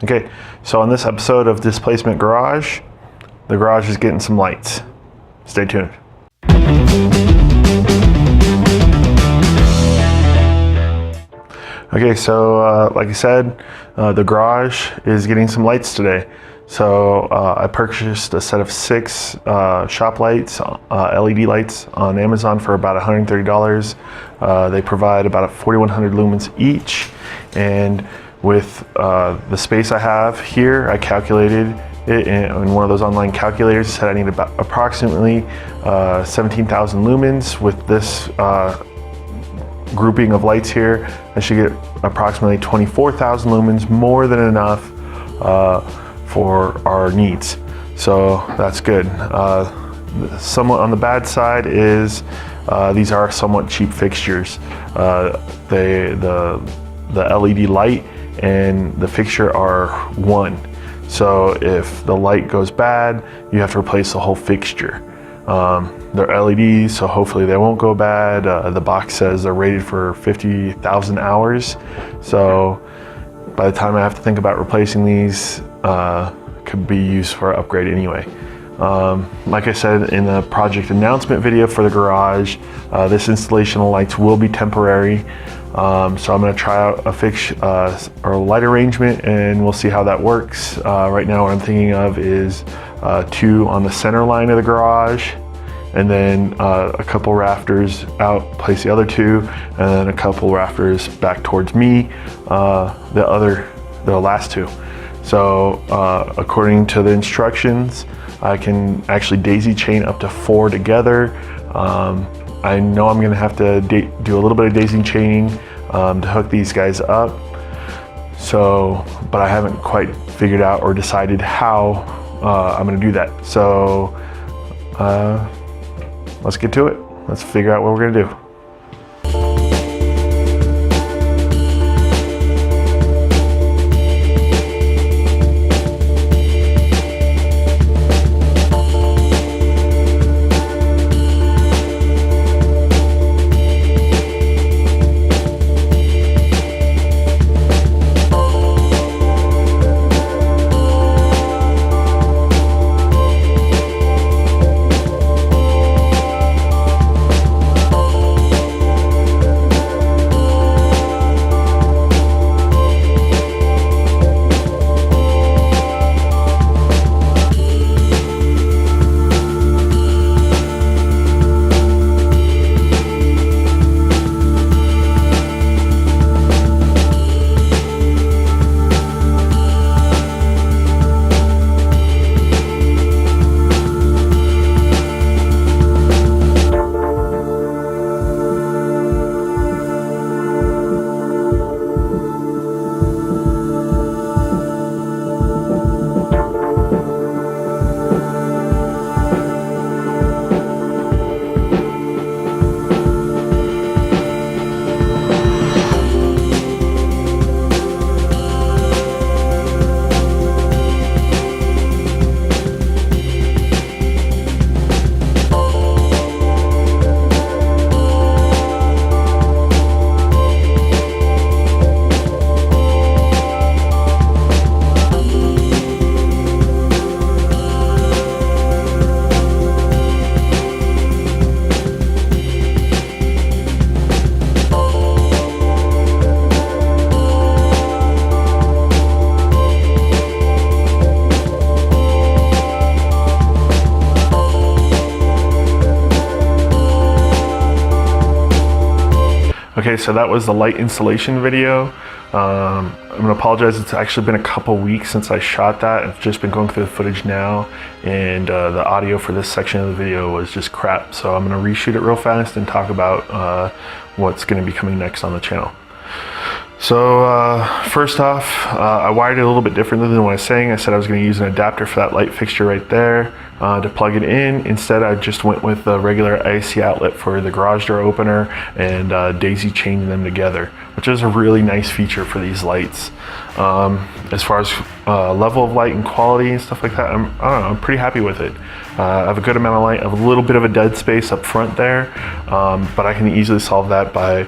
Okay, so on this episode of Displacement Garage, the garage is getting some lights. Stay tuned. Okay, so like I said, the garage is getting some lights today. So I purchased a set of 6 shop lights, LED lights on Amazon for about $130. They provide about 4,100 lumens each, and with the space I have here, I calculated it in one of those online calculators. It said I need about approximately 17,000 lumens. With this grouping of lights here, I should get approximately 24,000 lumens, more than enough for our needs. So that's good. Somewhat on the bad side is these are somewhat cheap fixtures. The LED light and the fixture are one. So if the light goes bad, you have to replace the whole fixture. They're LEDs, so hopefully they won't go bad. The box says they're rated for 50,000 hours. So by the time I have to think about replacing these, could be used for an upgrade anyway. Like I said in the project announcement video for the garage, this installation of lights will be temporary. So I'm going to try out a fix or a light arrangement, and we'll see how that works. Right now what I'm thinking of is 2 on the center line of the garage, and then a couple rafters out, place the other 2, and then a couple rafters back towards me, the last 2. So according to the instructions, I can actually daisy chain up to 4 together. I know I'm gonna have to do a little bit of daisy chaining to hook these guys up. So, but I haven't quite figured out or decided how I'm gonna do that. So let's get to it. Let's figure out what we're gonna do. Okay, so that was the light installation video. I'm gonna apologize, it's actually been a couple weeks since I shot that. I've just been going through the footage now, and the audio for this section of the video was just crap. So I'm gonna reshoot it real fast and talk about what's gonna be coming next on the channel. So first off, I wired it a little bit differently than what I was saying. I said I was going to use an adapter for that light fixture right there to plug it in. Instead, I just went with the regular AC outlet for the garage door opener and daisy chained them together, which is a really nice feature for these lights. As far as level of light and quality and stuff like that, I don't know, I'm pretty happy with it. I have a good amount of light. I have a little bit of a dead space up front there, but I can easily solve that by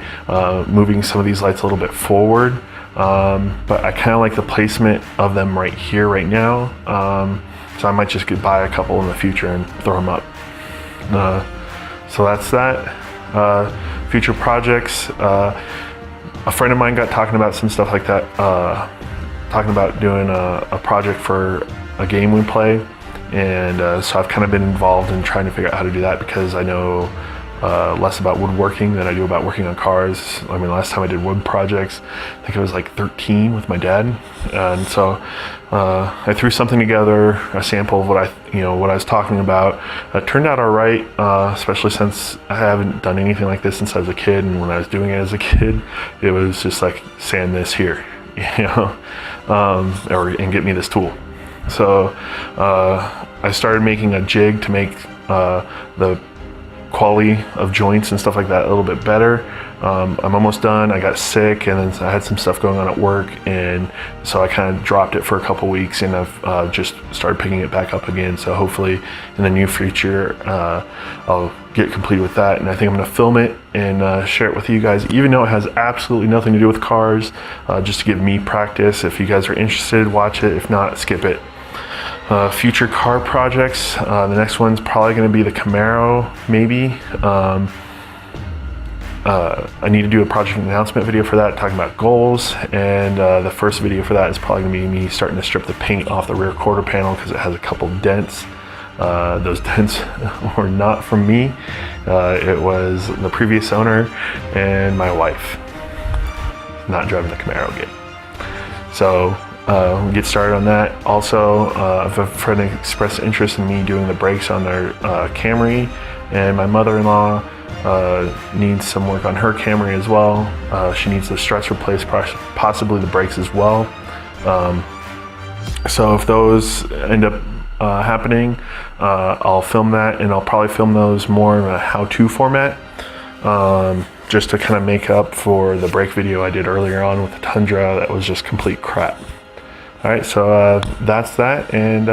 moving some of these lights a little bit forward. but I kind of like the placement of them right here, right now. So I might just buy a couple in the future and throw them up. So that's that. Future projects. A friend of mine got talking about some stuff like that, talking about doing a project for a game we play. And so I've kind of been involved in trying to figure out how to do that, because I know less about woodworking than I do about working on cars. I mean, last time I did wood projects, I think I was like 13 with my dad. And so I threw something together, a sample of what I was talking about. It turned out all right, especially since I haven't done anything like this since I was a kid. And when I was doing it as a kid, it was just like, sand this here, and get me this tool. So I started making a jig to make the quality of joints and stuff like that a little bit better. I'm almost done. I got sick, and then I had some stuff going on at work, and so I kind of dropped it for a couple weeks, and I've just started picking it back up again. So hopefully in the near future I'll get completed with that, and I think I'm going to film it and share it with you guys, even though it has absolutely nothing to do with cars, just to give me practice. If you guys are interested, watch it. If not, skip it. Future car projects, the next one's probably going to be the Camaro, maybe. I need to do a project announcement video for that, talking about goals, and the first video for that is probably going to be me starting to strip the paint off the rear quarter panel, because it has a couple dents. Those dents were not from me. It was the previous owner and my wife not driving the Camaro gate. So we'll get started on that. Also, if a friend expressed interest in me doing the brakes on their Camry, and my mother-in-law needs some work on her Camry as well. She needs the struts replaced, possibly the brakes as well. So if those end up happening, I'll film that, and I'll probably film those more in a how-to format, just to kind of make up for the brake video I did earlier on with the Tundra that was just complete crap. Alright, so that's that, and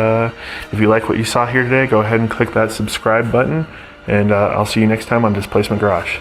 if you like what you saw here today, go ahead and click that subscribe button, and I'll see you next time on Displacement Garage.